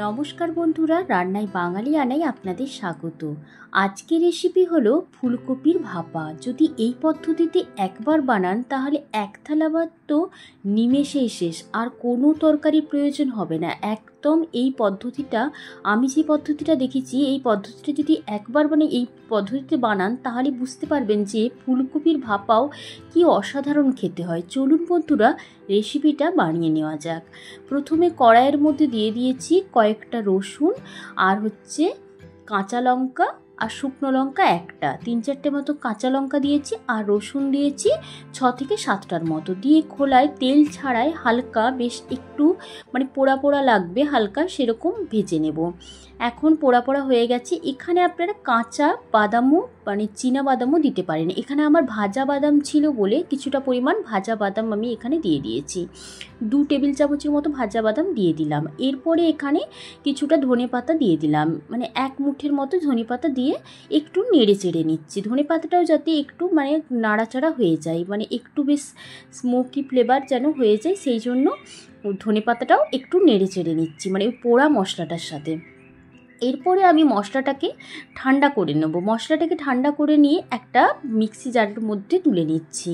নমস্কার বন্ধুরা, রান্নায় বাঙালি আনাই আপনাদের স্বাগত। আজকের রেসিপি হলো ফুলকপির ভাপা। যদি এই পদ্ধতিতে একবার বানান তাহলে এক থালা ভাত তো নিমেষেই শেষ, আর কোনো তরকারির প্রয়োজন হবে না। একদম এই পদ্ধতিটা, আমি যে পদ্ধতিটা দেখেছি এই পদ্ধতিটা যদি একবার এই পদ্ধতিতে বানান তাহলে বুঝতে পারবেন যে ফুলকপির ভাপাও কি অসাধারণ খেতে হয়। চলুন বন্ধুরা, রেসিপিটা বানিয়ে নেওয়া যাক। প্রথমে কড়াইয়ের মধ্যে দিয়ে দিয়েছি কয়েকটা রসুন, আর কাঁচা লঙ্কা আর শুকনো লঙ্কা একটা, 3-4টে মতো কাঁচা লঙ্কা দিয়েছি, আর রসুন দিয়েছি 6 থেকে 7টার মতো। দিয়ে খোলায় তেল ছাড়াই হালকা, বেশ একটু পোড়া পোড়া লাগবে, হালকা সেরকম ভেজে নেব। এখন পোড়া পোড়া হয়ে গেছে। এখানে আপনারা কাঁচা বাদামও চীনা বাদামও দিতে পারেন। এখানে আমার ভাজা বাদাম ছিল বলে কিছুটা পরিমাণ ভাজা বাদাম আমি এখানে দিয়ে দিয়েছি। 2 টেবিল চামচের মতো ভাজা বাদাম দিয়ে দিলাম। এরপরে এখানে কিছুটা ধনেপাতা দিয়ে দিলাম, 1 মুঠের মতো ধনেপাতা দিয়ে একটু নেড়ে চেড়ে নিচ্ছি। ধনেপাতাটাও যাতে একটু নাড়াচাড়া হয়ে যায়, একটু বেশ স্মোকি ফ্লেভার যেন হয়ে যায়, সেই জন্য ধনেপাতাটাও একটু নেড়ে চেড়ে নিচ্ছি ওই পোড়া মশলাটার সাথে। এরপরে আমি মশলাটাকে ঠান্ডা করে নেব। মশলাটাকে ঠান্ডা করে নিয়ে একটা মিক্সি জারের মধ্যে তুলে নিচ্ছি।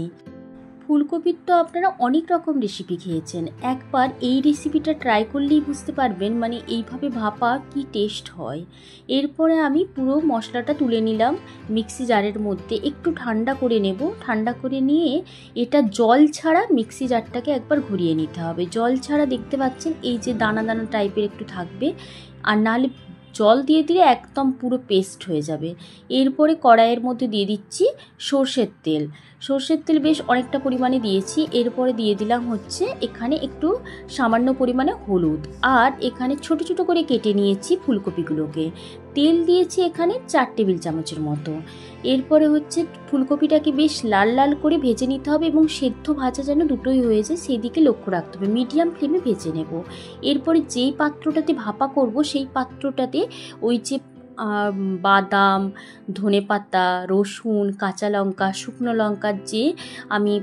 ফুলকপির তো আপনারা অনেক রকম রেসিপি খেয়েছেন, একবার এই রেসিপিটা ট্রাই করলেই বুঝতে পারবেন এইভাবে ভাপা কি টেস্ট হয়। এরপরে আমি পুরো মশলাটা তুলে নিলাম মিক্সি জারের মধ্যে, একটু ঠান্ডা করে নেব। ঠান্ডা করে নিয়ে এটা জল ছাড়া মিক্সি জারটাকে একবার ঘুরিয়ে নিতে হবে। জল ছাড়া দেখতে পাচ্ছেন এই যে দানা দানা টাইপের একটু থাকবে, আর নাহলে জল দিয়ে দিলে একদম পুরো পেস্ট হয়ে যাবে। এরপরে কড়াইয়ের মধ্যে দিয়ে দিচ্ছি সর্ষের তেল। সর্ষের তেল বেশ অনেকটা পরিমাণে দিয়েছি। এরপরে দিয়ে দিলাম এখানে একটু সামান্য পরিমাণে হলুদ, আর এখানে ছোট ছোট করে কেটে নিয়েছি ফুলকপিগুলোকে। তেল দিয়েছি এখানে 4 টেবিল চামচের মতো। এরপরে ফুলকপিটাকে বেশ লাল লাল করে ভেজে নিতে হবে, এবং সেদ্ধ ভাজা যেন দুটোই হয়ে যায় সেদিকে লক্ষ্য রাখতে হবে। মিডিয়াম ফ্লেমে ভেজে নেব। এরপরে যেই পাত্রটাতে ভাপা করব সেই পাত্রটাতে বাদাম, ধনেপাতা, রসুন, কাঁচা লঙ্কা, শুকনো লঙ্কার যে আমি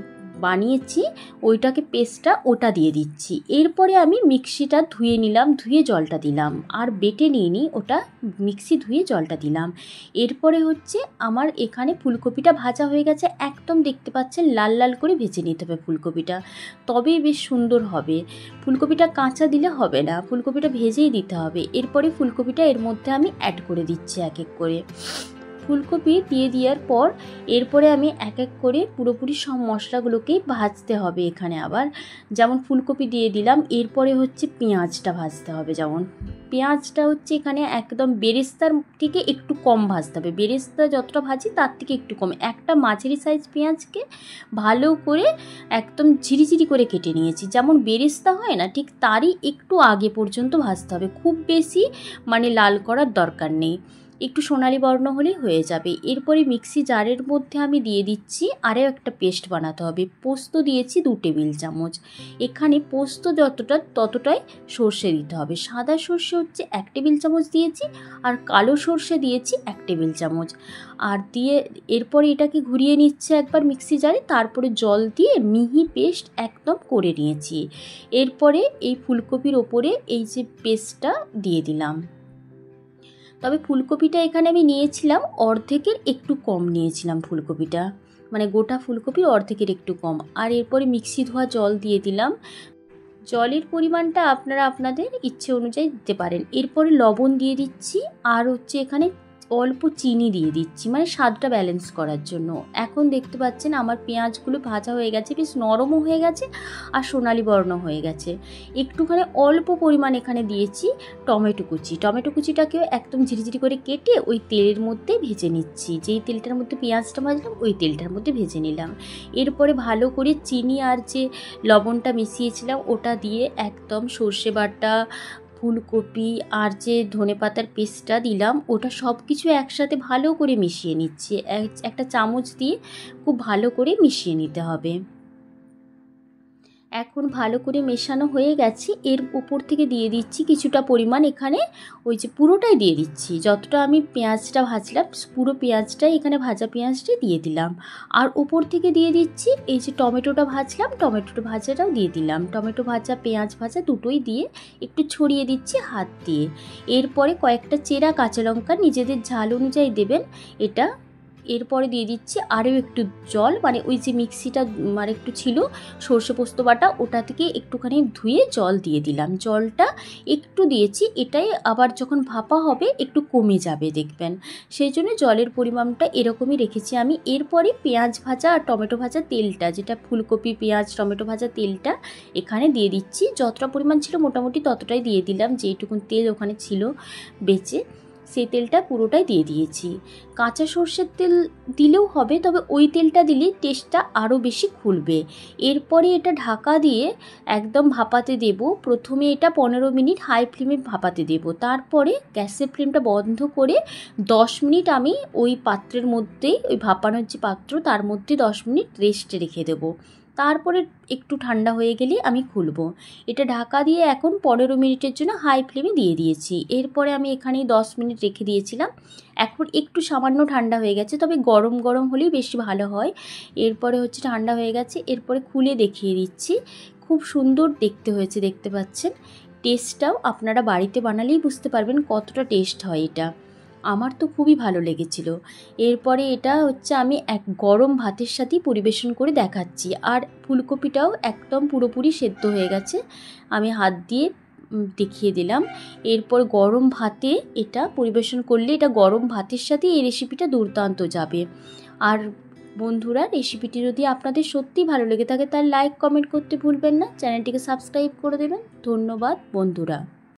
বানিয়েছি ওইটাকে পেস্টটা ওটা দিয়ে দিচ্ছি। এরপরে আমি মিক্সিটা ধুয়ে নিলাম, ধুয়ে জলটা দিলাম, আর বেটে নিয়ে ওটা মিক্সি ধুয়ে জলটা দিলাম। এরপরে আমার এখানে ফুলকপিটা ভাজা হয়ে গেছে, একদম দেখতে পাচ্ছেন লাল লাল করে ভেজে নিতে হবে ফুলকপিটা, তবেই বেশ সুন্দর হবে। ফুলকপিটা কাঁচা দিলে হবে না, ফুলকপিটা ভেজেই দিতে হবে। এরপরে ফুলকপিটা এর মধ্যে আমি অ্যাড করে দিচ্ছি এক এক করে। ফুলকপি দিয়ে দেওয়ার পর এরপরে আমি এক এক করে পুরোপুরি সব মশলাগুলোকেই ভাজতে হবে। এখানে আবার যেমন ফুলকপি দিয়ে দিলাম, এরপরে পেঁয়াজটা ভাজতে হবে। যেমন পেঁয়াজটা এখানে একদম বেরেস্তার থেকে একটু কম ভাজতে হবে। বেরেস্তা যতটা ভাজি তার থেকে একটু কম। একটা মাঝারি সাইজ পেঁয়াজকে ভালো করে একদম ঝিরিঝিরি করে কেটে নিয়েছি, যেমন বেরেস্তা হয় না ঠিক তারই একটু আগে পর্যন্ত ভাজতে হবে। খুব বেশি লাল করার দরকার নেই, একটু সোনালি বর্ণ হলেই হয়ে যাবে। এরপরে মিক্সি জারের মধ্যে আমি দিয়ে দিচ্ছি আরও একটা পেস্ট বানাতে হবে। পোস্ত দিয়েছি 2 টেবিল চামচ। এখানে পোস্ত ততটাই সর্ষে দিতে হবে। সাদা সর্ষে 1 টেবিল চামচ দিয়েছি, আর কালো সর্ষে দিয়েছি 1 টেবিল চামচ। আর দিয়ে এরপরে এটাকে ঘুরিয়ে নিচ্ছে একবার মিক্সি জারে, তারপরে জল দিয়ে মিহি পেস্ট একদম করে নিয়েছি। এরপরে এই ফুলকপির ওপরে এই যে পেস্টটা দিয়ে দিলাম। তবে ফুলকপিটা এখানে আমি নিয়েছিলাম অর্ধেকের একটু কম নিয়েছিলাম ফুলকপিটা, গোটা ফুলকপির অর্ধেকের একটু কম। আর এরপরে মিক্সি ধোয়া জল দিয়ে দিলাম। জলের পরিমাণটা আপনারা আপনাদের ইচ্ছে অনুযায়ী দিতে পারেন। এরপরে লবণ দিয়ে দিচ্ছি, আর এখানে অল্প চিনি দিয়ে দিচ্ছি, স্বাদটা ব্যালেন্স করার জন্য। এখন দেখতে পাচ্ছেন আমার পেঁয়াজগুলো ভাজা হয়ে গেছে, বেশ নরমও হয়ে গেছে, আর সোনালি বর্ণ হয়ে গেছে। একটুখানি অল্প পরিমাণ এখানে দিয়েছি টমেটো কুচি। টমেটো কুচিটাকেও একদম ঝিরিঝিরি করে কেটে ওই তেলের মধ্যে ভেজে নিচ্ছি। যেই তেলটার মধ্যে পেঁয়াজটা ভাজলাম ওই তেলটার মধ্যে ভেজে নিলাম। এরপরে ভালো করে চিনি আর যে লবণটা মিশিয়েছিলাম ওটা দিয়ে একদম সর্ষে বাটা, ফুলকপি আর যে ধনেপাতার পেস্টটা দিলাম ওটা সব কিছু একসাথে ভালো করে মিশিয়ে নিচ্ছি। একটা চামচ দিয়ে খুব ভালো করে মিশিয়ে নিতে হবে। এখন ভালো করে মেশানো হয়ে গেছে। এর উপর থেকে দিয়ে দিচ্ছি কিছুটা পরিমাণ, এখানে ওই যে পুরোটাই দিয়ে দিচ্ছি, যতটা আমি পেঁয়াজটা ভাজলাম পুরো পেঁয়াজটাই এখানে ভাজা পেঁয়াজটাই দিয়ে দিলাম। আর উপর থেকে দিয়ে দিচ্ছি এই যে টমেটোটা ভাজলাম, টমেটোটা ভাজাটাও দিয়ে দিলাম, টমেটো ভাজা পেঁয়াজ ভাজা দুটোই দিয়ে একটু ছড়িয়ে দিচ্ছি হাত দিয়ে। এরপরে কয়েকটা চেরা কাঁচা লঙ্কা নিজেদের ঝাল অনুযায়ী দেবেন এটা। এরপরে দিয়ে দিচ্ছি আরও একটু জল, মানে ওই যে মিক্সিটা মানে একটু ছিল সর্ষে পোস্ত বাটা, ওটা থেকে একটুখানি ধুয়ে জল দিয়ে দিলাম। জলটা একটু দিয়েছি, এটাই আবার যখন ভাপা হবে একটু কমে যাবে দেখবেন, সেই জন্য জলের পরিমাণটা এরকমই রেখেছি আমি। এরপরে পেঁয়াজ ভাজা আর টমেটো ভাজা তেলটা, যেটা ফুলকপি পেঁয়াজ টমেটো ভাজা তেলটা এখানে দিয়ে দিচ্ছি। যতটা পরিমাণ ছিল মোটামুটি ততটাই দিয়ে দিলাম, যেইটুকুন তেল ওখানে ছিল বেঁচে সেই তেলটা পুরোটাই দিয়ে দিয়েছি। কাঁচা সর্ষের তেল দিলেও হবে, তবে ওই তেলটা দিলে টেস্টটা আরও বেশি খুলবে। এরপরে এটা ঢাকা দিয়ে একদম ভাপাতে দেব। প্রথমে এটা 15 মিনিট হাই ফ্লেমে ভাপাতে দেব, তারপরে গ্যাসের ফ্লেমটা বন্ধ করে 10 মিনিট আমি ওই পাত্রের মধ্যেই, ওই ভাপানোর যে পাত্র তার মধ্যে 10 মিনিট রেস্টে রেখে দেবো। তারপরে একটু ঠান্ডা হয়ে গেলে আমি খুলবো। এটা ঢাকা দিয়ে এখন 15 মিনিটের জন্য হাই ফ্লেমে দিয়ে দিয়েছি। এরপরে আমি এখানে 10 মিনিট রেখে দিয়েছিলাম। এখন একটু সামান্য ঠান্ডা হয়ে গেছে, তবে গরম গরম হলেই বেশি ভালো হয়। এরপরে হচ্ছে ঠান্ডা হয়ে গেছে, এরপরে খুলে দেখিয়ে দিচ্ছি। খুব সুন্দর দেখতে হয়েছে, দেখতে পাচ্ছেন। টেস্টটাও আপনারা বাড়িতে বানালেই বুঝতে পারবেন কতটা টেস্ট হয় এটা। আমার তো খুবই ভালো লেগেছিল। এরপরে এটা হচ্ছে আমি এক গরম ভাতের সাথেই পরিবেশন করে দেখাচ্ছি। আর ফুলকপিটাও একদম পুরোপুরি সেদ্ধ হয়ে গেছে, আমি হাত দিয়ে দেখিয়ে দিলাম। এরপর গরম ভাতে এটা পরিবেশন করলে, এটা গরম ভাতের সাথে এই রেসিপিটা দুর্দান্ত যাবে। আর বন্ধুরা, রেসিপিটি যদি আপনাদের সত্যি ভালো লেগে থাকে তাহলে লাইক কমেন্ট করতে ভুলবেন না, চ্যানেলটিকে সাবস্ক্রাইব করে দেবেন। ধন্যবাদ বন্ধুরা।